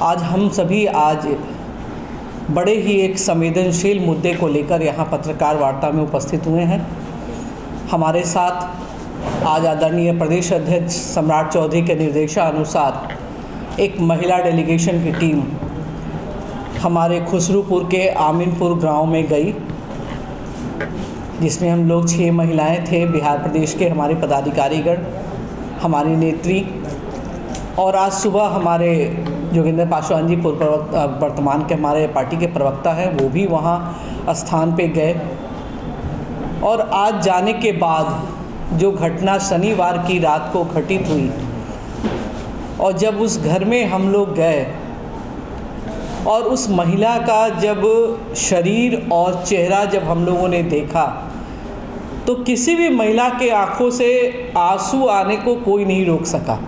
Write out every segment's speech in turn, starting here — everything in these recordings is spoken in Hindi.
आज हम सभी बड़े ही एक संवेदनशील मुद्दे को लेकर यहाँ पत्रकार वार्ता में उपस्थित हुए हैं। हमारे साथ आज आदरणीय प्रदेश अध्यक्ष सम्राट चौधरी के निर्देशानुसार एक महिला डेलीगेशन की टीम हमारे खुसरूपुर के आमीनपुर गांव में गई, जिसमें हम लोग 6 महिलाएं थे, बिहार प्रदेश के हमारे पदाधिकारीगण, हमारी नेत्री, और आज सुबह हमारे जोगिंदर पासवान जी वर्तमान के हमारे पार्टी के प्रवक्ता हैं, वो भी वहाँ स्थान पे गए। और आज जाने के बाद जो घटना शनिवार की रात को घटित हुई, और जब उस घर में हम लोग गए और उस महिला का जब शरीर और चेहरा जब हम लोगों ने देखा, तो किसी भी महिला के आंखों से आंसू आने को कोई नहीं रोक सका।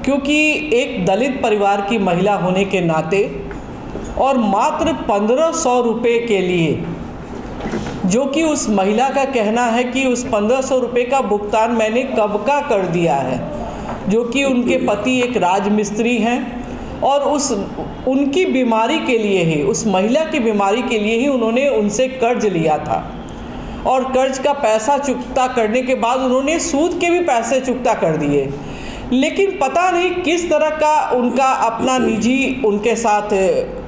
क्योंकि एक दलित परिवार की महिला होने के नाते और मात्र 1500 रुपये के लिए, जो कि उस महिला का कहना है कि उस 1500 रुपये का भुगतान मैंने कब का कर दिया है, जो कि उनके पति एक राजमिस्त्री हैं और उनकी बीमारी के लिए ही, उस महिला की बीमारी के लिए ही उन्होंने उनसे कर्ज लिया था, और कर्ज का पैसा चुकता करने के बाद उन्होंने सूद के भी पैसे चुकता कर दिए। लेकिन पता नहीं किस तरह का उनका अपना निजी उनके साथ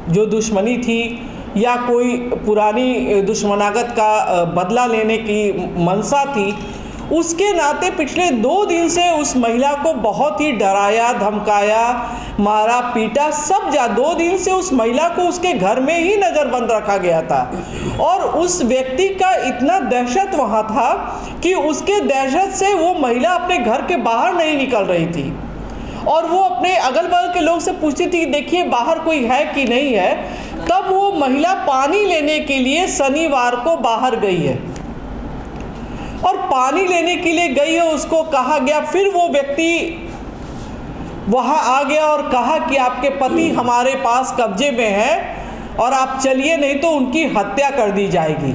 जो दुश्मनी थी या कोई पुरानी दुश्मनागत का बदला लेने की मंशा थी, उसके नाते पिछले 2 दिन से उस महिला को बहुत ही डराया, धमकाया, मारा, पीटा, सब 2 दिन से उस महिला को उसके घर में ही नज़रबंद रखा गया था। और उस व्यक्ति का इतना दहशत वहाँ था कि उसके दहशत से वो महिला अपने घर के बाहर नहीं निकल रही थी, और वो अपने अगल बगल के लोग से पूछती थी कि देखिए बाहर कोई है कि नहीं है। तब वो महिला पानी लेने के लिए शनिवार को बाहर गई है, और पानी लेने के लिए गई है, उसको कहा गया, फिर वो व्यक्ति वहाँ आ गया और कहा कि आपके पति हमारे पास कब्जे में है और आप चलिए, नहीं तो उनकी हत्या कर दी जाएगी।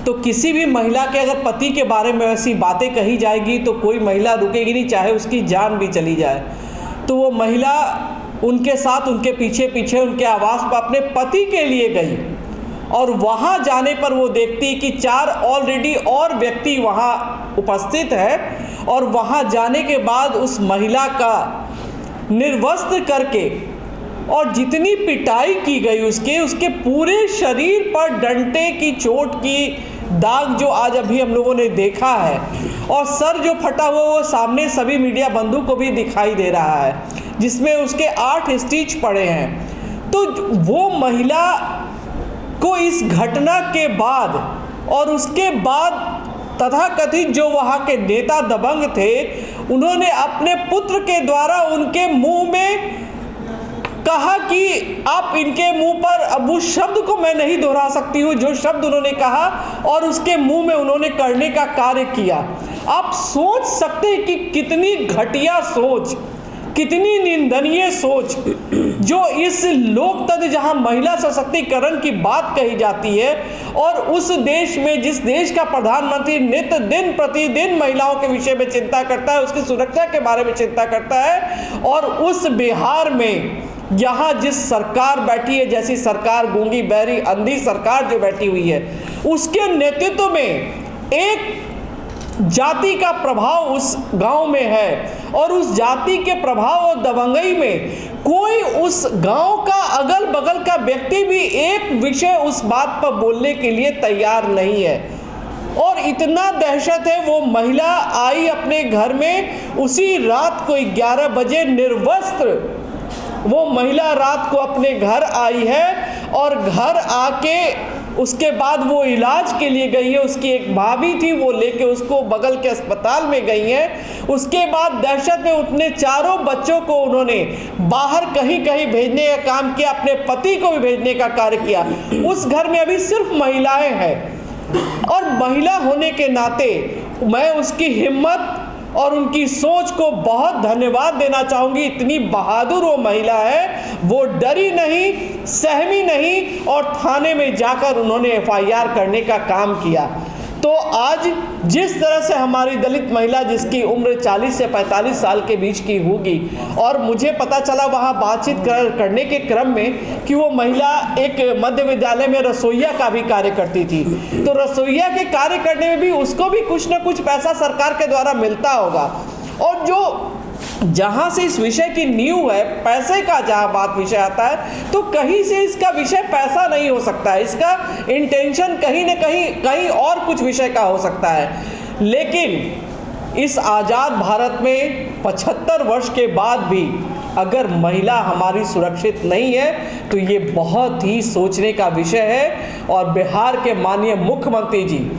तो किसी भी महिला के अगर पति के बारे में ऐसी बातें कही जाएगी तो कोई महिला रुकेगी नहीं, चाहे उसकी जान भी चली जाए। तो वो महिला उनके साथ, उनके पीछे पीछे उनके आवास पर अपने पति के लिए गई, और वहाँ जाने पर वो देखती कि 4 ऑलरेडी और व्यक्ति वहाँ उपस्थित है, और वहाँ जाने के बाद उस महिला का निर्वस्त्र करके और जितनी पिटाई की गई उसके पूरे शरीर पर डंडे की चोट की दाग जो आज अभी हम लोगों ने देखा है, और सर जो फटा हुआ वो सामने सभी मीडिया बंधु को भी दिखाई दे रहा है, जिसमें उसके 8 स्टिच पड़े हैं। तो वो महिला को इस घटना के बाद और उसके बाद तथाकथित जो वहाँ के नेता दबंग थे, उन्होंने अपने पुत्र के द्वारा उनके मुंह में कहा कि आप इनके मुंह पर, अब उस शब्द को मैं नहीं दोहरा सकती हूँ जो शब्द उन्होंने कहा, और उसके मुंह में उन्होंने करने का कार्य किया। आप सोच सकते हैं कि कितनी घटिया सोच, कितनी निंदनीय सोच, जो इस लोकतंत्र जहां महिला सशक्तिकरण की बात कही जाती है, और उस देश में जिस देश का प्रधानमंत्री नित्य दिन प्रतिदिन महिलाओं के विषय में चिंता करता है, उसकी सुरक्षा के बारे में चिंता करता है, और उस बिहार में यहाँ जिस सरकार बैठी है, जैसी सरकार गूंगी बहरी अंधी सरकार जो बैठी हुई है, उसके नेतृत्व में एक जाति का प्रभाव उस गांव में है, और उस जाति के प्रभाव और दबंगई में कोई उस गांव का अगल बगल का व्यक्ति भी एक विषय उस बात पर बोलने के लिए तैयार नहीं है। और इतना दहशत है, वो महिला आई अपने घर में उसी रात को 11 बजे निर्वस्त्र, वो महिला रात को अपने घर आई है, और घर आके उसके बाद वो इलाज के लिए गई है। उसकी एक भाभी थी, वो लेके उसको बगल के अस्पताल में गई हैं। उसके बाद दहशत में उतने 4 बच्चों को उन्होंने बाहर कहीं कहीं भेजने का काम किया, अपने पति को भी भेजने का कार्य किया। उस घर में अभी सिर्फ महिलाएं हैं, और महिला होने के नाते मैं उसकी हिम्मत और उनकी सोच को बहुत धन्यवाद देना चाहूँगी। इतनी बहादुर वो महिला है, वो डरी नहीं, सहमी नहीं, और थाने में जाकर उन्होंने FIR करने का काम किया। तो आज जिस तरह से हमारी दलित महिला, जिसकी उम्र 40 से 45 साल के बीच की होगी, और मुझे पता चला वहाँ बातचीत करने के क्रम में कि वो महिला एक मध्य विद्यालय में रसोइया का भी कार्य करती थी, तो रसोइया के कार्य करने में भी उसको भी कुछ ना कुछ पैसा सरकार के द्वारा मिलता होगा। और जो जहाँ से इस विषय की नींव है, पैसे का जहाँ बात विषय आता है, तो कहीं से इसका विषय पैसा नहीं हो सकता है, इसका इंटेंशन कहीं न कहीं और कुछ विषय का हो सकता है। लेकिन इस आज़ाद भारत में 75 वर्ष के बाद भी अगर महिला हमारी सुरक्षित नहीं है तो ये बहुत ही सोचने का विषय है। और बिहार के माननीय मुख्यमंत्री जी,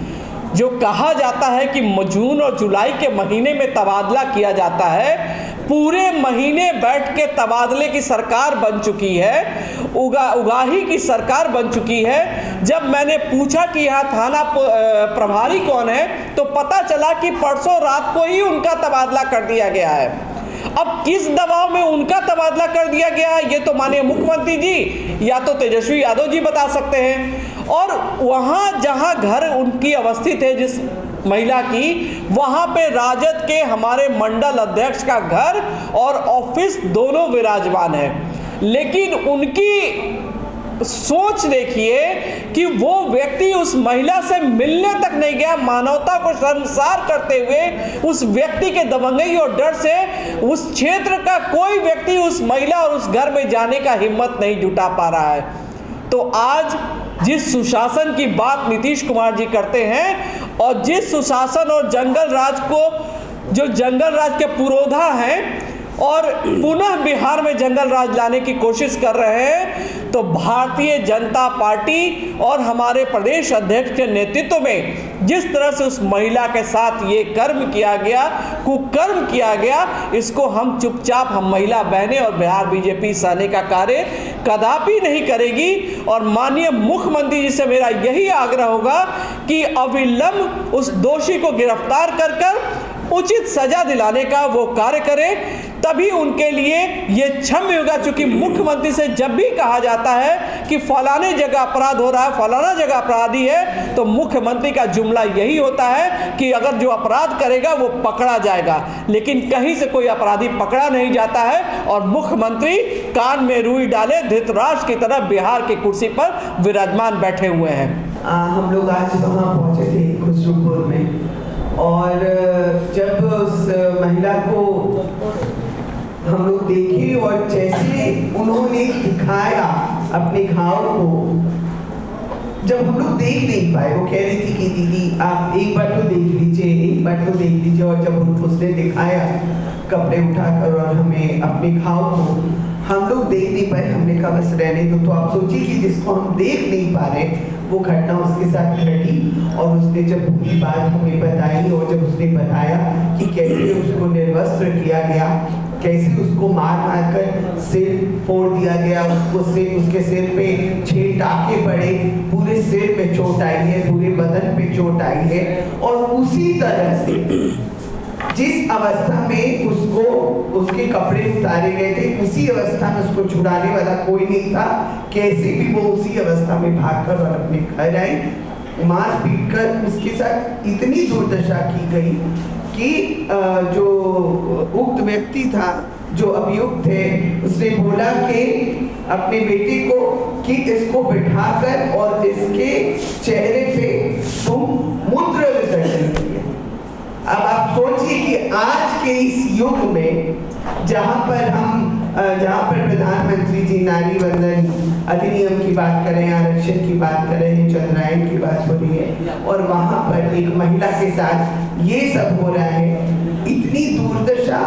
जो कहा जाता है कि जून और जुलाई के महीने में तबादला किया जाता है, पूरे महीने बैठ के तबादले की सरकार बन चुकी है, उगाही की सरकार बन चुकी है। जब मैंने पूछा कि यहाँ थाना प्रभारी कौन है, तो पता चला कि परसों रात को ही उनका तबादला कर दिया गया है। अब किस दबाव में उनका तबादला कर दिया गया है, ये तो माननीय मुख्यमंत्री जी या तो तेजस्वी यादव जी बता सकते हैं। और वहाँ जहाँ घर उनकी अवस्थित है, जिस महिला की, वहाँ पे राजद के हमारे मंडल अध्यक्ष का घर और ऑफिस दोनों विराजमान है। लेकिन उनकी सोच देखिए कि वो व्यक्ति उस महिला से मिलने तक नहीं गया, मानवता को शर्मसार करते हुए उस व्यक्ति के दबंगई और डर से उस क्षेत्र का कोई व्यक्ति उस महिला और उस घर में जाने का हिम्मत नहीं जुटा पा रहा है। तो आज जिस सुशासन की बात नीतीश कुमार जी करते हैं, और जिस सुशासन और जंगल राज को, जो जंगल राज के पुरोधा हैं और पुनः बिहार में जंगल राज लाने की कोशिश कर रहे हैं, तो भारतीय जनता पार्टी और हमारे प्रदेश अध्यक्ष के नेतृत्व में जिस तरह से उस महिला के साथ ये कर्म किया गया, कुकर्म किया गया, इसको हम चुपचाप, हम महिला बहनें और बिहार बीजेपी सहने का कार्य कदापि नहीं करेगी। और माननीय मुख्यमंत्री जी से मेरा यही आग्रह होगा कि अविलंब उस दोषी को गिरफ्तार कर उचित सजा दिलाने का वो कार्य करें, तभी उनके लिए ये क्षम्य होगा। क्योंकि मुख्यमंत्री से जब भी कहा जाता है कि फलाने जगह अपराध हो रहा है, फलाना जगह अपराधी है, तो मुख्यमंत्री का जुमला यही होता है कि अगर जो अपराध करेगा वो पकड़ा जाएगा। लेकिन कहीं से कोई अपराधी पकड़ा नहीं जाता है और मुख्यमंत्री कान में रुई डाले धृतराष्ट्र की तरह बिहार की कुर्सी पर विराजमान बैठे हुए हैं। हम लोग आज वहाँ पहुँचे थे खुसरूपुर में, और जब उस महिला को हम लोग देखे और जैसे उन्होंने दिखाया अपने घाव को, जब हम लोग देख नहीं पाए, वो कह रही थी कि दीदी आप एक बार तो देख लीजिए, एक बार तो देख लीजिए, और जब उसने दिखाया कपड़े उठाकर और हमें अपने घाव को, हम लोग देख नहीं पाए। हमने कहा बस रहने दो। तो आप सोचिए कि जिसको हम देख नहीं पा रहे, वो घटना उसके साथ घटी, और उसने जब पूरी बात हमें बताई, और जब उसने बताया कि कैसे उसको निर्वस्त्र किया गया, कैसे उसको मार मार कर सिर फोड़ दिया गया, उसके सिर पे 6 टाके पड़े, पूरे सिर में चोट आई है, पूरे बदन पे चोट आई है, और उसी तरह से जिस अवस्था में उसको उसके कपड़े उतारे गए थे, उसी अवस्था में उसको छुड़ाने वाला कोई नहीं था। कैसे भी वो उसी अवस्था में भागकर और अपने घर आई, मार पीट कर उसके साथ इतनी दुर्दशा की गई कि जो उक्त व्यक्ति था, जो अभियुक्त थे, उसने बोला कि अपने बेटे को कि इसको बिठाकर और इसके चेहरे पे तुम मूत्र विसर्जन किया। अब आप सोचिए कि आज के इस युग में जहाँ पर प्रधानमंत्री जी नारी वंदन अधिनियम की बात कर रहे हैं, आरक्षण की बात कर रहे हैं, चंद्रायन की बात हो रही है, और वहाँ पर एक महिला के साथ ये सब हो रहा है, इतनी दुर्दशा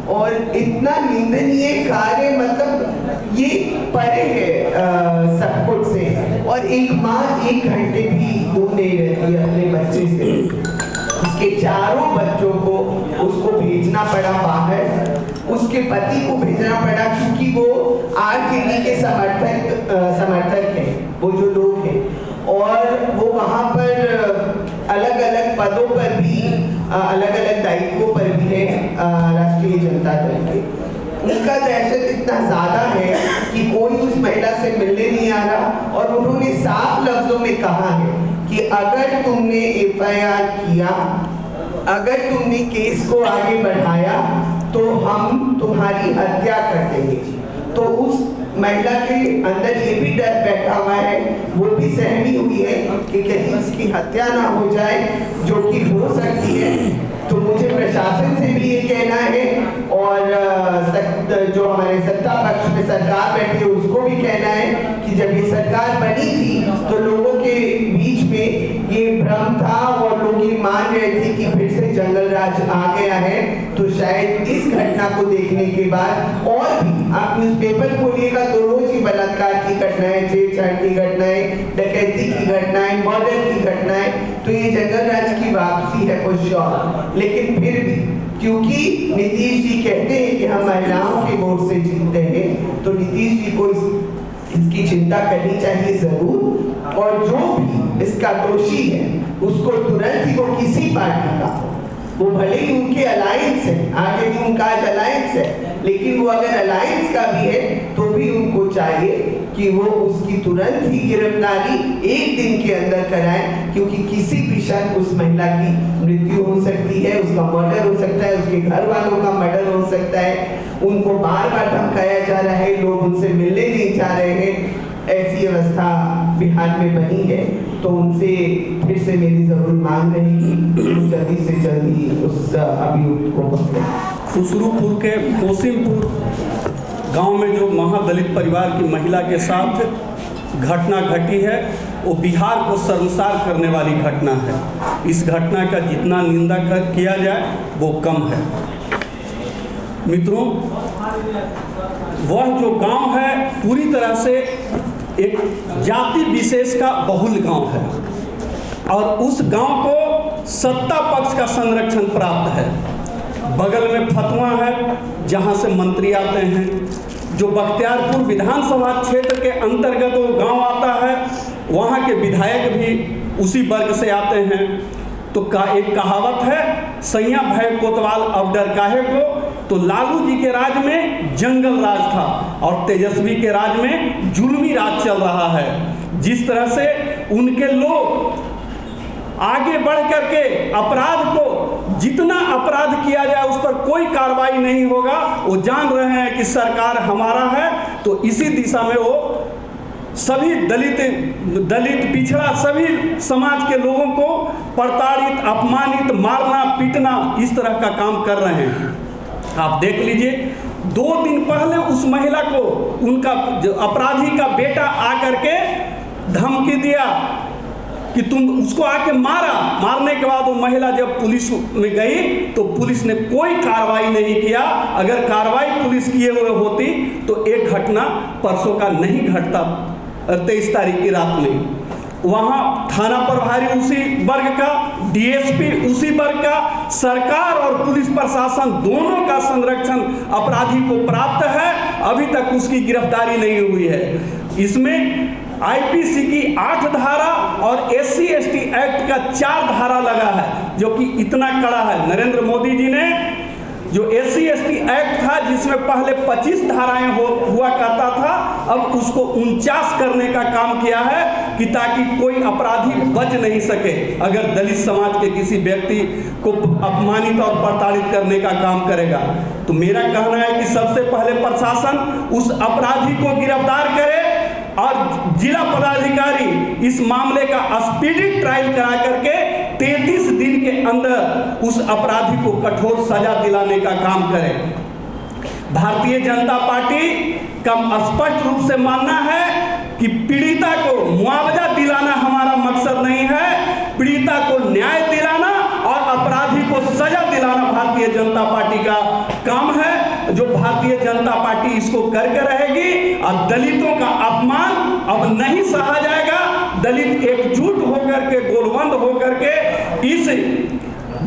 और इतना निंदनीय कार्य, मतलब ये परे है सब कुछ से। और एक माँ 1 घंटे भी दूर नहीं रहती अपने बच्चे से, उसके चारों बच्चों को उसको भेजना पड़ा बाहर, उसके पति को भेजना पड़ा, क्योंकि वो आरजेडी के समर्थक हैं, वो जो लोग हैं, और वो वहाँ पर अलग अलग पदों पर भी, अलग अलग दायित्वों पर भी है राष्ट्रीय जनता दल के। उनका दहशत इतना ज़्यादा है कि कोई उस महिला से मिलने नहीं आ रहा, और उन्होंने साफ लफ्जों में कहा है कि अगर तुमने FIR किया, अगर तुमने केस को आगे बढ़ाया तो हम तुम्हारी हत्या कर देंगे। तो उस महिला के अंदर ये भी डर बैठा हुआ है, वो भी सहमी हुई है कि कहीं उसकी हत्या ना हो जाए, जो कि हो सकती है। तो मुझे प्रशासन से भी ये कहना है और जो हमारे सत्ता पक्ष में सरकार बैठी है उसको भी कहना है कि जब ये सरकार बनी थी तो लोगों के बीच में ये भ्रम था और लोग ये मान रहे थे कि फिर से जंगल राज आ गया है। तो शायद इस घटना को देखने के बाद और भी आप न्यूज़पेपर खोलिएगा तो रोज ही बलात्कार की घटनाएं, छेड़छाड़ की घटनाएं, डकैती की घटनाएं, मर्डर की घटनाएं, तो ये जंगल राज की वापसी है फॉर श्योर। लेकिन फिर भी क्योंकि नीतीश जी कहते हैं कि हम महिलाओं के वोट से जीतते हैं, तो नीतीश जी को इसकी चिंता करनी चाहिए जरूर। और जो भी इसका दोषी है उसको तुरंत ही, वो किसी पार्टी का, वो भले ही उनके अलायंस है, आगे भी उनका अलायंस है, लेकिन वो अगर अलायंस का भी है तो भी उनको चाहिए कि वो उसकी तुरंत ही गिरफ्तारी एक दिन के अंदर कराएं, क्योंकि किसी भी क्षण उस महिला की मृत्यु हो सकती है, उसका मर्डर हो सकता है, उसके घर वालों का मर्डर हो सकता है। उनको बार बार धमकाया जा रहा है, लोग उनसे मिलने नहीं जा रहे हैं, ऐसी अवस्था बिहार में बनी है। तो उनसे फिर से मेरी जरूर मांग रहेगी कि जल्दी से जल्दी उस अभियुक्त को पकड़े। खुसरूपुर के मोसिमपुर गांव में जो महादलित परिवार की महिला के साथ घटना घटी है वो बिहार को शर्मसार करने वाली घटना है। इस घटना का जितना निंदा किया जाए वो कम है। मित्रों, वह जो गांव है पूरी तरह से एक जाति विशेष का बहुल गांव है और उस गांव को सत्ता पक्ष का संरक्षण प्राप्त है। बगल में फतवा है जहां से मंत्री आते हैं। जो बख्तियारपुर विधानसभा क्षेत्र के अंतर्गत वो गांव आता है, वहां के विधायक भी उसी वर्ग से आते हैं। तो एक कहावत है, सैया भय कोतवाल अब डर काहे को। तो लालू जी के राज में जंगल राज था और तेजस्वी के राज में जुल्मी राज चल रहा है। जिस तरह से उनके लोग आगे बढ़ करके अपराध को, जितना अपराध किया जाए उस पर कोई कार्रवाई नहीं होगा, वो जान रहे हैं कि सरकार हमारा है। तो इसी दिशा में वो सभी दलित पिछड़ा सभी समाज के लोगों को प्रताड़ित, अपमानित, मारना पीटना इस तरह का काम कर रहे हैं। आप देख लीजिए, 2 दिन पहले उस महिला को उनका अपराधी का बेटा आकर के धमकी दिया कि तुम उसको आके मारा। मारने के बाद वो महिला जब पुलिस में गई तो पुलिस ने कोई कार्रवाई नहीं किया। अगर कार्रवाई पुलिस किए हुए होती तो एक घटना परसों का नहीं घटता 23 तारीख की रात में। वहाँ थाना प्रभारी उसी वर्ग का, DSP उसी वर्ग का, सरकार और पुलिस प्रशासन दोनों का संरक्षण अपराधी को प्राप्त है। अभी तक उसकी गिरफ्तारी नहीं हुई है। इसमें IPC की 8 धारा और SC/ST एक्ट का 4 धारा लगा है, जो कि इतना कड़ा है। नरेंद्र मोदी जी ने जो SC/ST एक्ट था जिसमें पहले 25 धाराएं हुआ करता था, अब उसको 49 करने का काम किया है कि ताकि कोई अपराधी बच नहीं सके अगर दलित समाज के किसी व्यक्ति को अपमानित और प्रताड़ित करने का काम करेगा। तो मेरा कहना है कि सबसे पहले प्रशासन उस अपराधी को गिरफ्तार करे और जिला पदाधिकारी इस मामले का स्पीडी ट्रायल करा करके 33 दिन के अंदर उस अपराधी को कठोर सजा दिलाने का काम करे। भारतीय जनता पार्टी का स्पष्ट रूप से मानना है कि पीड़िता को मुआवजा दिलाना हमारा मकसद नहीं है। पीड़िता को न्याय दिलाना और अपराधी को सजा दिलाना भारतीय जनता पार्टी का काम है। जो भारतीय जनता पार्टी इसको करके रहेगी और दलितों का अपमान अब नहीं सहा जाएगा। दलित एकजुट होकर के, गोलबंद होकर के इस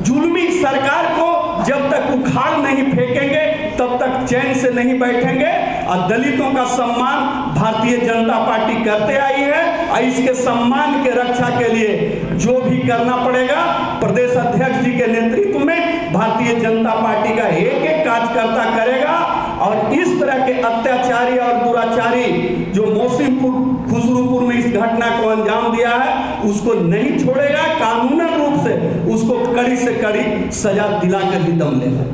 जुल्मी सरकार को जब तक उखाड़ नहीं फेंकेंगे तब तक चैन से नहीं बैठेंगे। और दलितों का सम्मान भारतीय जनता पार्टी करते आई है और इसके सम्मान के रक्षा के लिए जो भी करना पड़ेगा प्रदेश अध्यक्ष जी के नेतृत्व में भारतीय जनता पार्टी का एक कार्यकर्ता करेगा। और इस तरह के अत्याचारी और दुराचारी जो मोसिमपुर खुसरूपुर में इस घटना को अंजाम दिया है उसको नहीं छोड़ेगा, कानूनन रूप से उसको कड़ी से कड़ी सजा दिलाकर ही दम लेगा।